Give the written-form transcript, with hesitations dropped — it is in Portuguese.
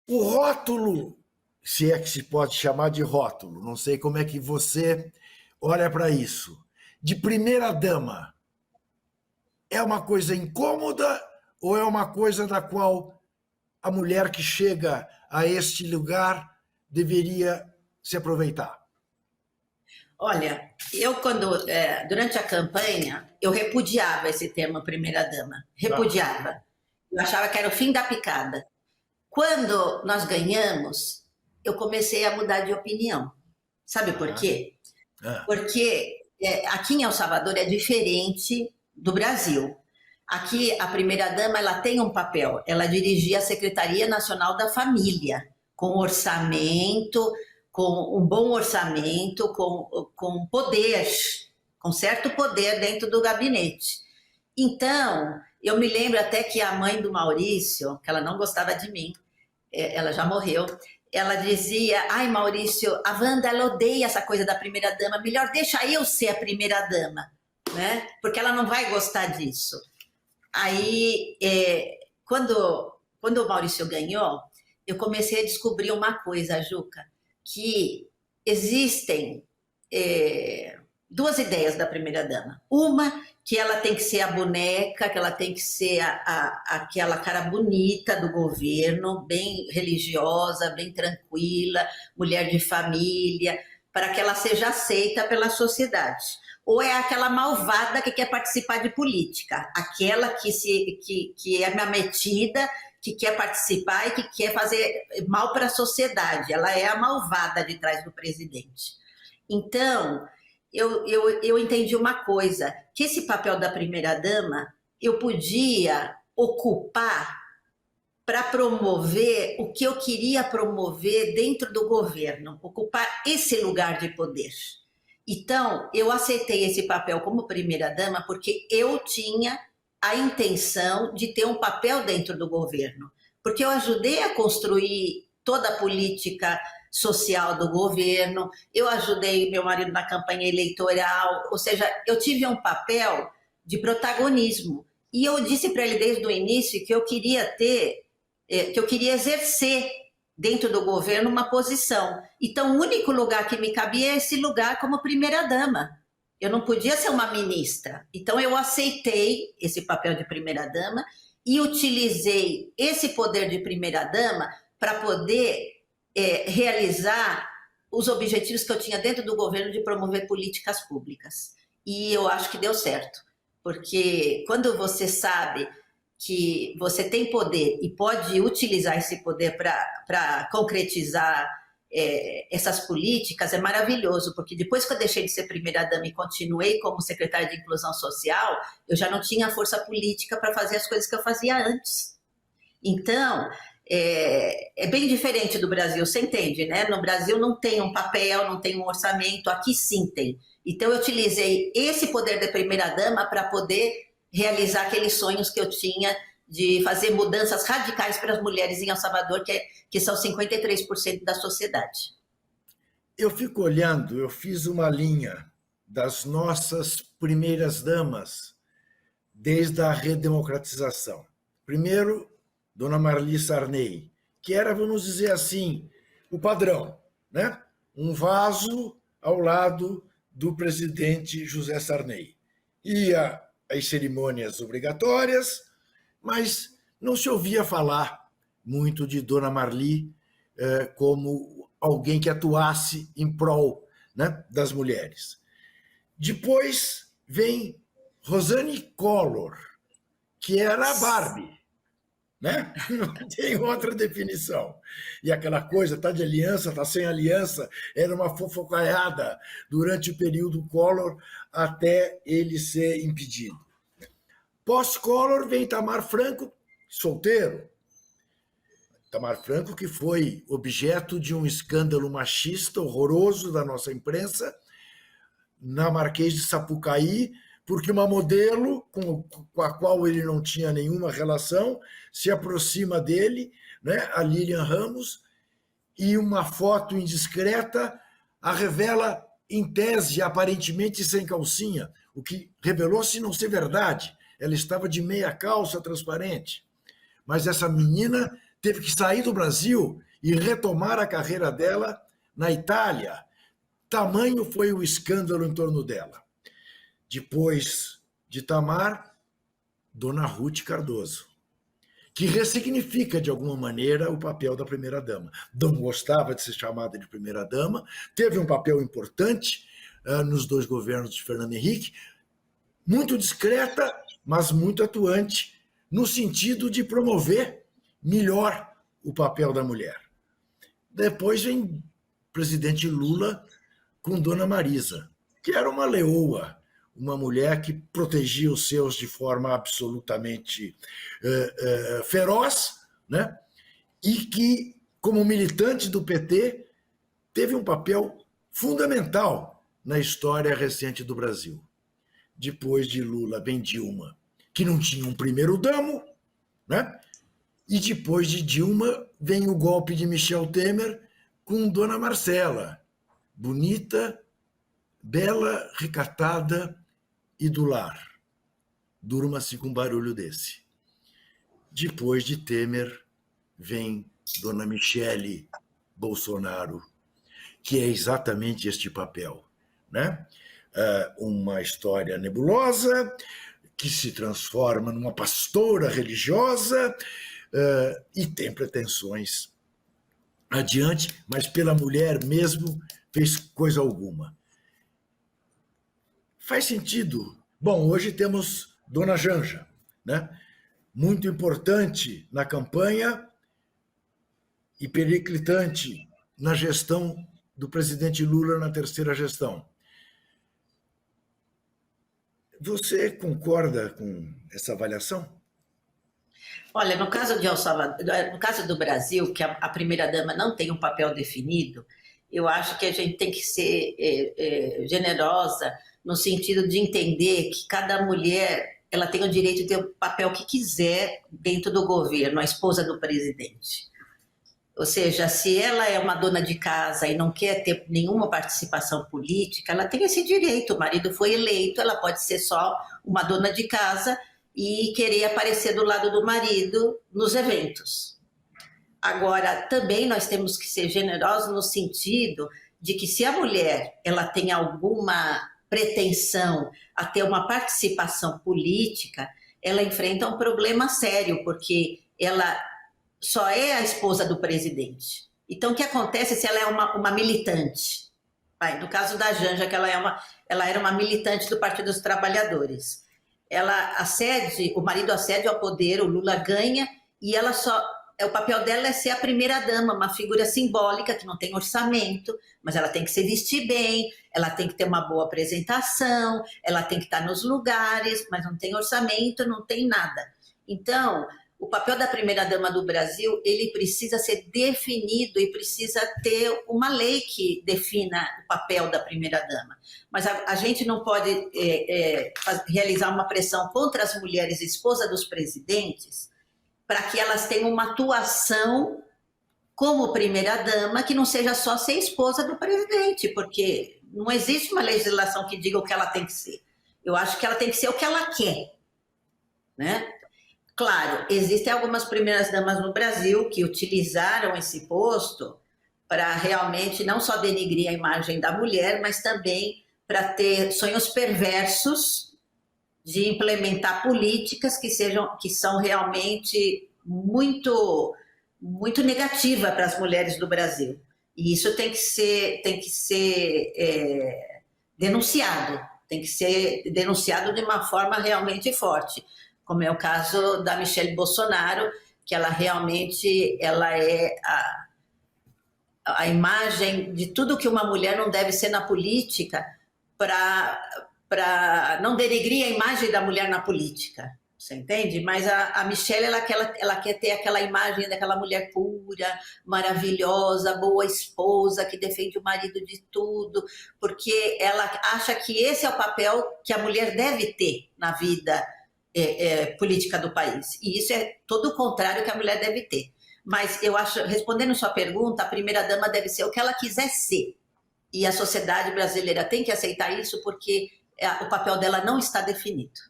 O rótulo, se é que se pode chamar de rótulo, não sei como é que você olha para isso, de primeira-dama, é uma coisa incômoda ou é uma coisa da qual a mulher que chega a este lugar deveria se aproveitar? Olha, durante a campanha, eu repudiava esse termo primeira-dama. Ah, Repudiava. Eu achava que era o fim da picada. Quando nós ganhamos, eu comecei a mudar de opinião. Sabe por ah, quê? ah, Porque aqui em El Salvador é diferente do Brasil. Aqui, a primeira-dama ela tem um papel, ela dirigia a Secretaria Nacional da Família, com orçamento, com um bom orçamento, com poder, com certo poder dentro do gabinete. Então, eu me lembro até que a mãe do Maurício, que ela não gostava de mim, ela já morreu, ela dizia, ai Maurício, a Wanda ela odeia essa coisa da primeira dama, melhor deixa eu ser a primeira dama, né? Porque ela não vai gostar disso. Aí, quando o Maurício ganhou, eu comecei a descobrir uma coisa, Juca, que existem duas ideias da primeira-dama. Uma, que ela tem que ser a boneca, que ela tem que ser aquela cara bonita do governo, bem religiosa, bem tranquila, mulher de família, para que ela seja aceita pela sociedade. Ou é aquela malvada que quer participar de política, aquela que é metida, que quer participar e que quer fazer mal para a sociedade. Ela é a malvada de trás do presidente. Então, eu entendi uma coisa, que esse papel da primeira-dama eu podia ocupar para promover o que eu queria promover dentro do governo, ocupar esse lugar de poder. Então, eu aceitei esse papel como primeira-dama porque eu tinha a intenção de ter um papel dentro do governo, porque eu ajudei a construir toda a política social do governo, eu ajudei meu marido na campanha eleitoral, ou seja, eu tive um papel de protagonismo. E eu disse para ele desde o início que eu queria que eu queria exercer dentro do governo uma posição. Então, o único lugar que me cabia é esse lugar como primeira-dama. Eu não podia ser uma ministra. Então, eu aceitei esse papel de primeira-dama e utilizei esse poder de primeira-dama para poder realizar os objetivos que eu tinha dentro do governo de promover políticas públicas. E eu acho que deu certo, porque quando você sabe que você tem poder e pode utilizar esse poder para concretizar essas políticas, é maravilhoso, porque depois que eu deixei de ser primeira-dama e continuei como secretária de Inclusão Social, eu já não tinha força política para fazer as coisas que eu fazia antes. Então, é bem diferente do Brasil, você entende, né? No Brasil não tem um papel, não tem um orçamento, aqui sim tem. Então, eu utilizei esse poder da primeira-dama para poder realizar aqueles sonhos que eu tinha de fazer mudanças radicais para as mulheres em El Salvador, que são 53% da sociedade. eu fico olhando, eu fiz uma linha das nossas primeiras damas desde a redemocratização. Primeiro, Dona Marli Sarney, que era, vamos dizer assim, o padrão, né? Um vaso ao lado do presidente José Sarney. Ia às cerimônias obrigatórias, mas não se ouvia falar muito de Dona Marli como alguém que atuasse em prol, né, das mulheres. Depois vem Rosane Collor, que era a Barbie, né? Não tem outra definição. E aquela coisa, tá de aliança, tá sem aliança, era uma fofocaiada durante o período Collor até ele ser impedido. Pós-Collor vem Itamar Franco, solteiro. Itamar Franco, que foi objeto de um escândalo machista horroroso da nossa imprensa, na Marquês de Sapucaí, porque uma modelo com a qual ele não tinha nenhuma relação se aproxima dele, né, a Lilian Ramos, e uma foto indiscreta a revela em tese, aparentemente sem calcinha, o que revelou-se não ser verdade. Ela estava de meia calça transparente. Mas essa menina teve que sair do Brasil e retomar a carreira dela na Itália. Tamanho foi o escândalo em torno dela. Depois de Itamar, Dona Ruth Cardoso, que ressignifica, de alguma maneira, o papel da primeira-dama. Não gostava de ser chamada de primeira-dama, teve um papel importante nos 2 governos de Fernando Henrique, muito discreta, mas muito atuante, no sentido de promover melhor o papel da mulher. Depois vem o presidente Lula com Dona Marisa, que era uma leoa, uma mulher que protegia os seus de forma absolutamente feroz, né? E que, como militante do PT, teve um papel fundamental na história recente do Brasil. Depois de Lula, vem Dilma, que não tinha um primeiro-damo, né? E depois de Dilma, vem o golpe de Michel Temer com Dona Marcela, bonita, bela, recatada e do lar. Durma-se com um barulho desse. Depois de Temer, vem Dona Michele Bolsonaro, que é exatamente este papel, né? Uma história nebulosa, que se transforma numa pastora religiosa e tem pretensões adiante, mas pela mulher mesmo fez coisa alguma. Faz sentido. Bom, hoje temos Dona Janja, né? Muito importante na campanha e periclitante na gestão do presidente Lula na terceira gestão. Você concorda com essa avaliação? Olha, no caso de El Salvador, no caso do Brasil, que a primeira-dama não tem um papel definido, eu acho que a gente tem que ser generosa no sentido de entender que cada mulher ela tem o direito de ter o papel que quiser dentro do governo, a esposa do presidente. Ou seja, se ela é uma dona de casa e não quer ter nenhuma participação política, ela tem esse direito. O marido foi eleito, ela pode ser só uma dona de casa e querer aparecer do lado do marido nos eventos. Agora, também nós temos que ser generosos no sentido de que se a mulher ela tem alguma pretensão a ter uma participação política, ela enfrenta um problema sério, porque ela só é a esposa do presidente. Então, o que acontece se ela é uma militante? No caso da Janja, que ela era uma militante do Partido dos Trabalhadores. O marido acede ao poder, o Lula ganha, e o papel dela é ser a primeira-dama, uma figura simbólica que não tem orçamento, mas ela tem que se vestir bem, ela tem que ter uma boa apresentação, ela tem que estar nos lugares, mas não tem orçamento, não tem nada. Então, o papel da primeira-dama do Brasil, ele precisa ser definido e precisa ter uma lei que defina o papel da primeira-dama. Mas a gente não pode realizar uma pressão contra as mulheres esposas dos presidentes para que elas tenham uma atuação como primeira-dama que não seja só ser esposa do presidente, porque não existe uma legislação que diga o que ela tem que ser. Eu acho que ela tem que ser o que ela quer, né? Claro, existem algumas primeiras-damas no Brasil que utilizaram esse posto para realmente não só denigrir a imagem da mulher, mas também para ter sonhos perversos de implementar políticas que são realmente muito, muito negativas para as mulheres do Brasil. E isso tem que ser denunciado, tem que ser denunciado de uma forma realmente forte, como é o caso da Michele Bolsonaro, que ela realmente é a imagem de tudo que uma mulher não deve ser na política, para não denegrir a imagem da mulher na política, você entende? Mas a Michele, ela quer ter aquela imagem daquela mulher pura, maravilhosa, boa esposa, que defende o marido de tudo, porque ela acha que esse é o papel que a mulher deve ter na vida política do país. E isso é todo o contrário que a mulher deve ter. Mas eu acho, respondendo sua pergunta, a primeira-dama deve ser o que ela quiser ser. E a sociedade brasileira tem que aceitar isso porque o papel dela não está definido.